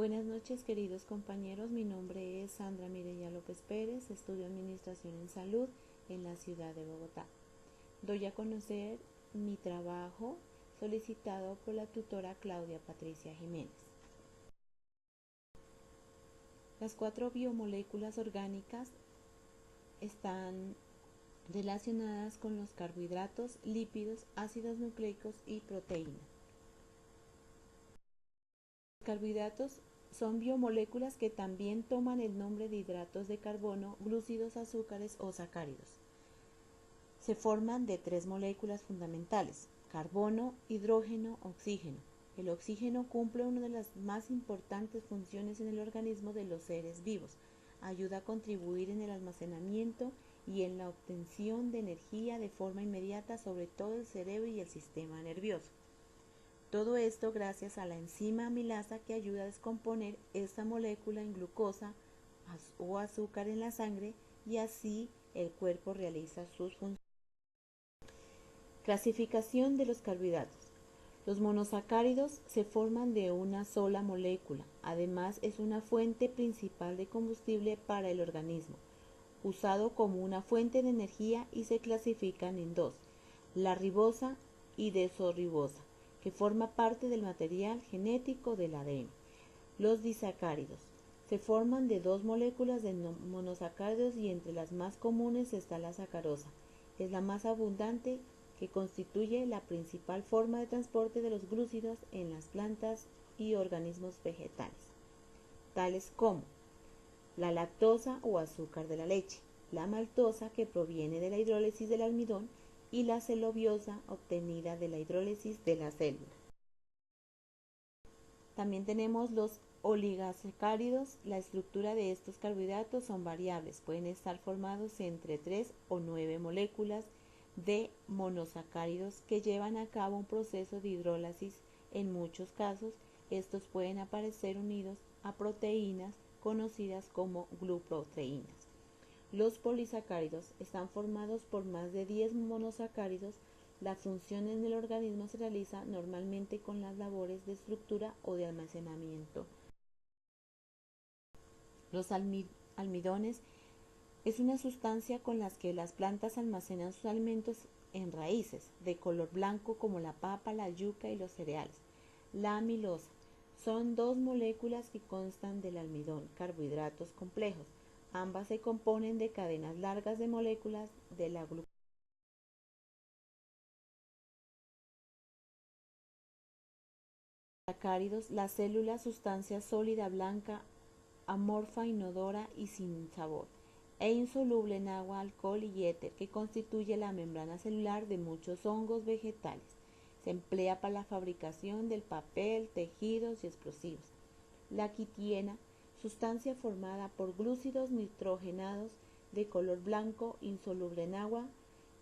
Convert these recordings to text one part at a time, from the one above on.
Buenas noches, queridos compañeros. Mi nombre es Sandra Mireya López Pérez, estudio Administración en Salud en la ciudad de Bogotá. Doy a conocer mi trabajo solicitado por la tutora Claudia Patricia Jiménez. Las 4 biomoléculas orgánicas están relacionadas con los carbohidratos, lípidos, ácidos nucleicos y proteínas. Los carbohidratos son biomoléculas que también toman el nombre de hidratos de carbono, glúcidos, azúcares o sacáridos. Se forman de 3 moléculas fundamentales: carbono, hidrógeno, oxígeno. El oxígeno cumple una de las más importantes funciones en el organismo de los seres vivos. Ayuda a contribuir en el almacenamiento y en la obtención de energía de forma inmediata, sobre todo el cerebro y el sistema nervioso. Todo esto gracias a la enzima amilasa que ayuda a descomponer esta molécula en glucosa o azúcar en la sangre, y así el cuerpo realiza sus funciones. Clasificación de los carbohidratos. Los monosacáridos se forman de una sola molécula. Además, es una fuente principal de combustible para el organismo, usado como una fuente de energía, y se clasifican en dos: la ribosa y desoribosa, que forma parte del material genético del ADN. Los disacáridos se forman de 2 moléculas de monosacáridos, y entre las más comunes está la sacarosa. Es la más abundante, que constituye la principal forma de transporte de los glúcidos en las plantas y organismos vegetales, tales como la lactosa o azúcar de la leche, la maltosa, que proviene de la hidrólisis del almidón, y la celuliosa, obtenida de la hidrólisis de la célula. También tenemos los oligosacáridos. La estructura de estos carbohidratos son variables, pueden estar formados entre 3 o 9 moléculas de monosacáridos que llevan a cabo un proceso de hidrólisis. En muchos casos, estos pueden aparecer unidos a proteínas conocidas como gluproteínas. Los polisacáridos están formados por más de 10 monosacáridos. La función en el organismo se realiza normalmente con las labores de estructura o de almacenamiento. Los almidones es una sustancia con la que las plantas almacenan sus alimentos en raíces, de color blanco, como la papa, la yuca y los cereales. La amilosa son 2 moléculas que constan del almidón, carbohidratos complejos. Ambas se componen de cadenas largas de moléculas de la glucosa. Sacáridos, la célula, sustancia sólida blanca, amorfa, inodora y sin sabor, e insoluble en agua, alcohol y éter, que constituye la membrana celular de muchos hongos vegetales. Se emplea para la fabricación del papel, tejidos y explosivos. La quitiena, sustancia formada por glúcidos nitrogenados de color blanco, insoluble en agua,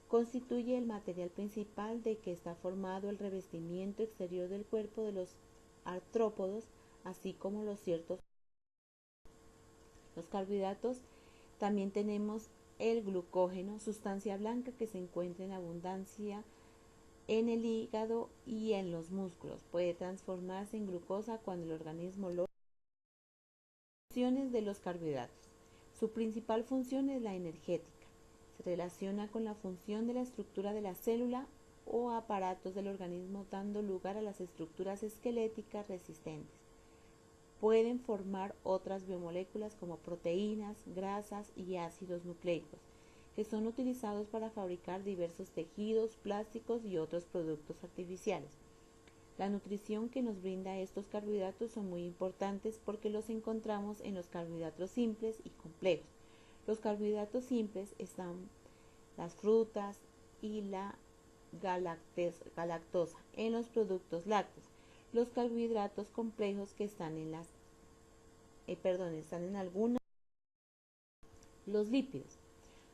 constituye el material principal de que está formado el revestimiento exterior del cuerpo de los artrópodos, así como los carbohidratos. También tenemos el glucógeno, sustancia blanca que se encuentra en abundancia en el hígado y en los músculos. Puede transformarse en glucosa cuando el organismo lo... Funciones de los carbohidratos. Su principal función es la energética. Se relaciona con la función de la estructura de la célula o aparatos del organismo, dando lugar a las estructuras esqueléticas resistentes. Pueden formar otras biomoléculas como proteínas, grasas y ácidos nucleicos, que son utilizados para fabricar diversos tejidos, plásticos y otros productos artificiales. La nutrición que nos brinda estos carbohidratos son muy importantes, porque los encontramos en los carbohidratos simples y complejos. Los carbohidratos simples están las frutas y la galactosa en los productos lácteos. Los carbohidratos complejos que están en algunas. Los lípidos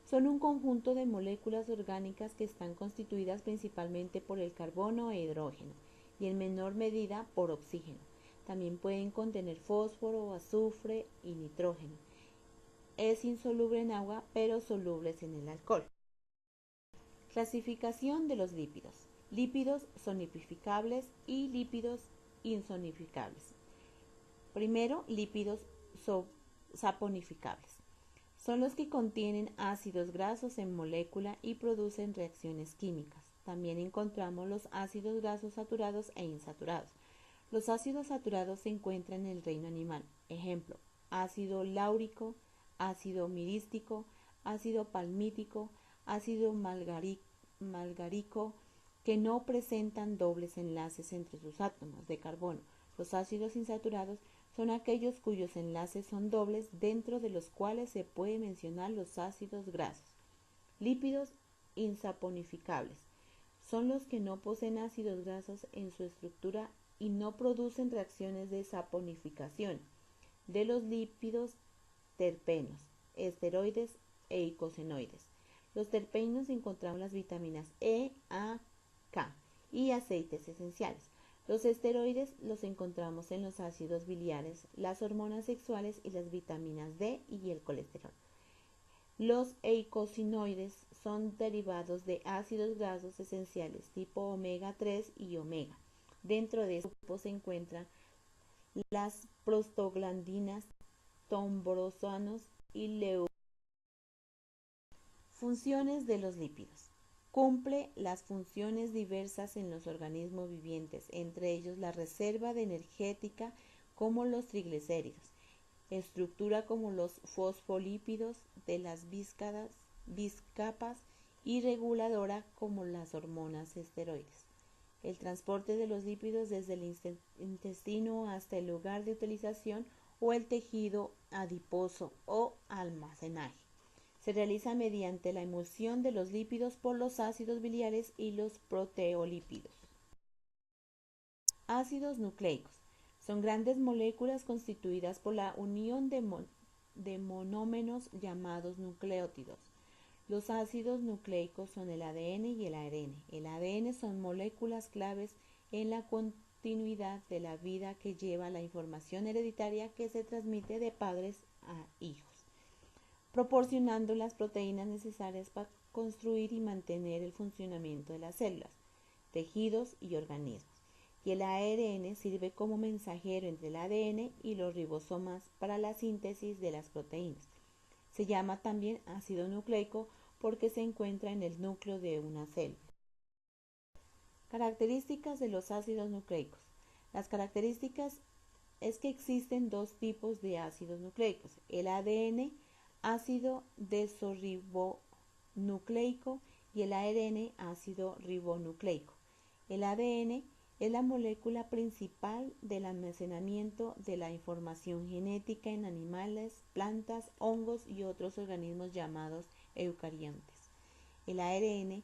son un conjunto de moléculas orgánicas que están constituidas principalmente por el carbono e hidrógeno, y en menor medida por oxígeno. También pueden contener fósforo, azufre y nitrógeno. Es insoluble en agua, pero solubles en el alcohol. Clasificación de los lípidos. Lípidos sonificables y lípidos insonificables. Primero, lípidos saponificables. Son los que contienen ácidos grasos en molécula y producen reacciones químicas. También encontramos los ácidos grasos saturados e insaturados. Los ácidos saturados se encuentran en el reino animal. Ejemplo, ácido láurico, ácido mirístico, ácido palmítico, ácido malgárico, que no presentan dobles enlaces entre sus átomos de carbono. Los ácidos insaturados son aquellos cuyos enlaces son dobles, dentro de los cuales se puede mencionar los ácidos grasos. Lípidos insaponificables son los que no poseen ácidos grasos en su estructura y no producen reacciones de saponificación de los lípidos terpenos, esteroides e eicosenoides. Los terpenos encontramos las vitaminas E, A, K y aceites esenciales. Los esteroides los encontramos en los ácidos biliares, las hormonas sexuales y las vitaminas D y el colesterol. Los eicosinoides son derivados de ácidos grasos esenciales tipo omega 3 y omega. Dentro de este grupo se encuentran las prostaglandinas, tombrosanos y leucotrienos. Funciones de los lípidos. Cumple las funciones diversas en los organismos vivientes, entre ellos la reserva de energética como los triglicéridos, estructura como los fosfolípidos de las biscapas y reguladora como las hormonas esteroides. El transporte de los lípidos desde el intestino hasta el lugar de utilización o el tejido adiposo o almacenaje. Se realiza mediante la emulsión de los lípidos por los ácidos biliares y los proteolípidos. Ácidos nucleicos. Son grandes moléculas constituidas por la unión de monómeros llamados nucleótidos. Los ácidos nucleicos son el ADN y el ARN. El ADN son moléculas claves en la continuidad de la vida que lleva la información hereditaria que se transmite de padres a hijos, proporcionando las proteínas necesarias para construir y mantener el funcionamiento de las células, tejidos y organismos. Y el ARN sirve como mensajero entre el ADN y los ribosomas para la síntesis de las proteínas. Se llama también ácido nucleico porque se encuentra en el núcleo de una célula. Características de los ácidos nucleicos. Las características es que existen dos tipos de ácidos nucleicos: el ADN, ácido desoxirribonucleico, y el ARN, ácido ribonucleico. El ADN es la molécula principal del almacenamiento de la información genética en animales, plantas, hongos y otros organismos llamados eucariontes. El ARN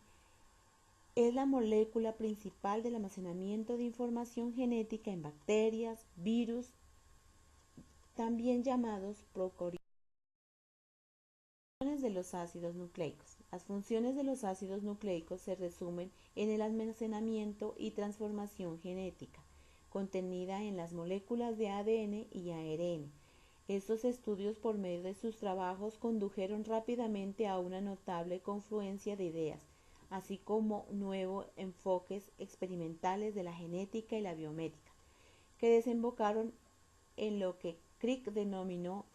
es la molécula principal del almacenamiento de información genética en bacterias, virus, también llamados procariotas. Funciones de los ácidos nucleicos. Las funciones de los ácidos nucleicos se resumen en el almacenamiento y transformación genética, contenida en las moléculas de ADN y ARN. Estos estudios, por medio de sus trabajos, condujeron rápidamente a una notable confluencia de ideas, así como nuevos enfoques experimentales de la genética y la biomédica, que desembocaron en lo que Crick denominó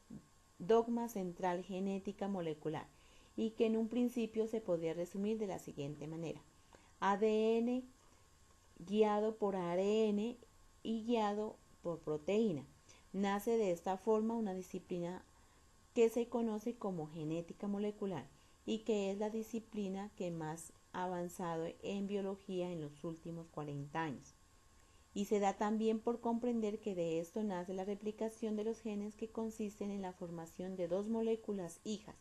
dogma central genética molecular, y que en un principio se podía resumir de la siguiente manera: ADN guiado por ARN y guiado por proteína. Nace de esta forma una disciplina que se conoce como genética molecular y que es la disciplina que más ha avanzado en biología en los últimos 40 años. Y se da también por comprender que de esto nace la replicación de los genes, que consisten en la formación de dos moléculas hijas.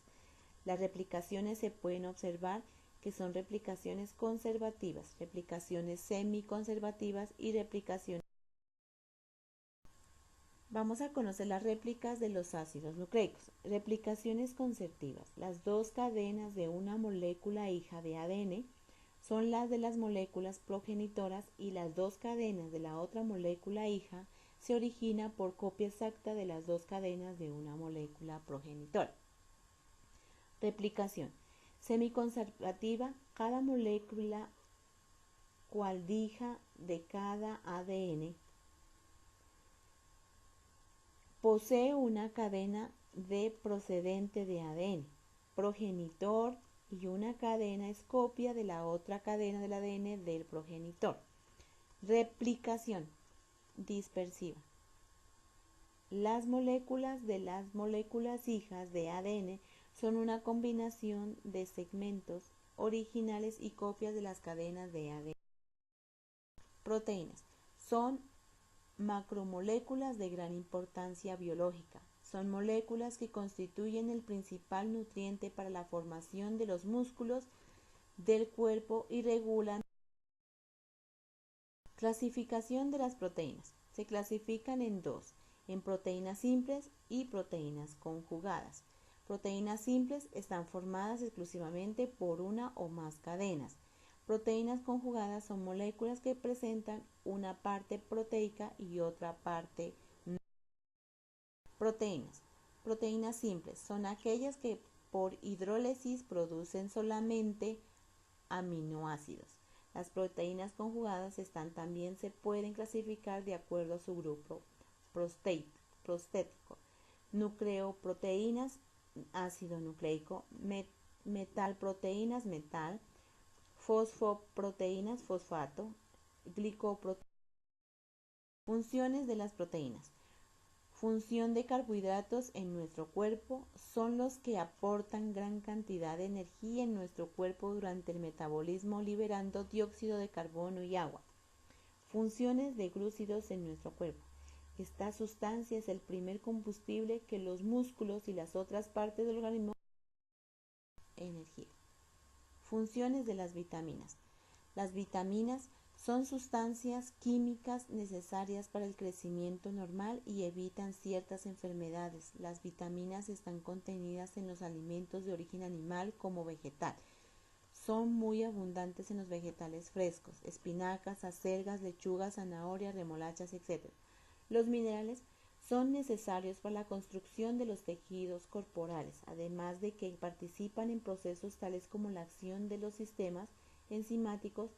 Las replicaciones se pueden observar que son replicaciones conservativas, replicaciones semiconservativas y replicaciones. Vamos a conocer las réplicas de los ácidos nucleicos. Replicaciones conservativas. Las dos cadenas de una molécula hija de ADN son las de las moléculas progenitoras, y las dos cadenas de la otra molécula hija se origina por copia exacta de las dos cadenas de una molécula progenitora. Replicación semiconservativa. Cada molécula cual hija de cada ADN Posee una cadena de procedente de ADN, progenitor, y una cadena es copia de la otra cadena del ADN del progenitor. Replicación dispersiva. Las moléculas de las moléculas hijas de ADN son una combinación de segmentos originales y copias de las cadenas de ADN. Proteínas. Son macromoléculas de gran importancia biológica. Son moléculas que constituyen el principal nutriente para la formación de los músculos del cuerpo y regulan. Clasificación de las proteínas. Se clasifican en dos, en proteínas simples y proteínas conjugadas. Proteínas simples están formadas exclusivamente por una o más cadenas. Proteínas conjugadas son moléculas que presentan una parte proteica y otra parte no. Proteínas. Proteínas simples son aquellas que por hidrólisis producen solamente aminoácidos. Las proteínas conjugadas también se pueden clasificar de acuerdo a su grupo prostético. Nucleoproteínas, ácido nucleico, metalproteínas, metal, fosfoproteínas, fosfato, glicoproteínas. Funciones de las proteínas. Función de carbohidratos en nuestro cuerpo son los que aportan gran cantidad de energía en nuestro cuerpo durante el metabolismo, liberando dióxido de carbono y agua. Funciones de glúcidos en nuestro cuerpo. Esta sustancia es el primer combustible que los músculos y las otras partes del organismo energía. Funciones de las vitaminas. Las vitaminas son sustancias químicas necesarias para el crecimiento normal y evitan ciertas enfermedades. Las vitaminas están contenidas en los alimentos de origen animal como vegetal. Son muy abundantes en los vegetales frescos, espinacas, acelgas, lechugas, zanahorias, remolachas, etc. Los minerales son necesarios para la construcción de los tejidos corporales, además de que participan en procesos tales como la acción de los sistemas enzimáticos,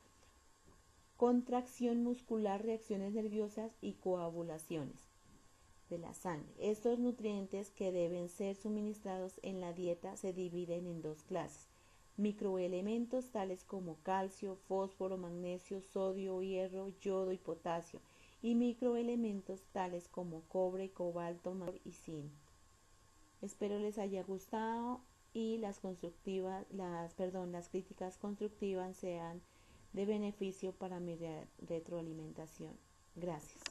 contracción muscular, reacciones nerviosas y coagulaciones de la sangre. Estos nutrientes que deben ser suministrados en la dieta se dividen en dos clases: microelementos tales como calcio, fósforo, magnesio, sodio, hierro, yodo y potasio, y microelementos tales como cobre, cobalto, magnesio y zinc. Espero les haya gustado y las críticas constructivas sean de beneficio para mi retroalimentación. Gracias.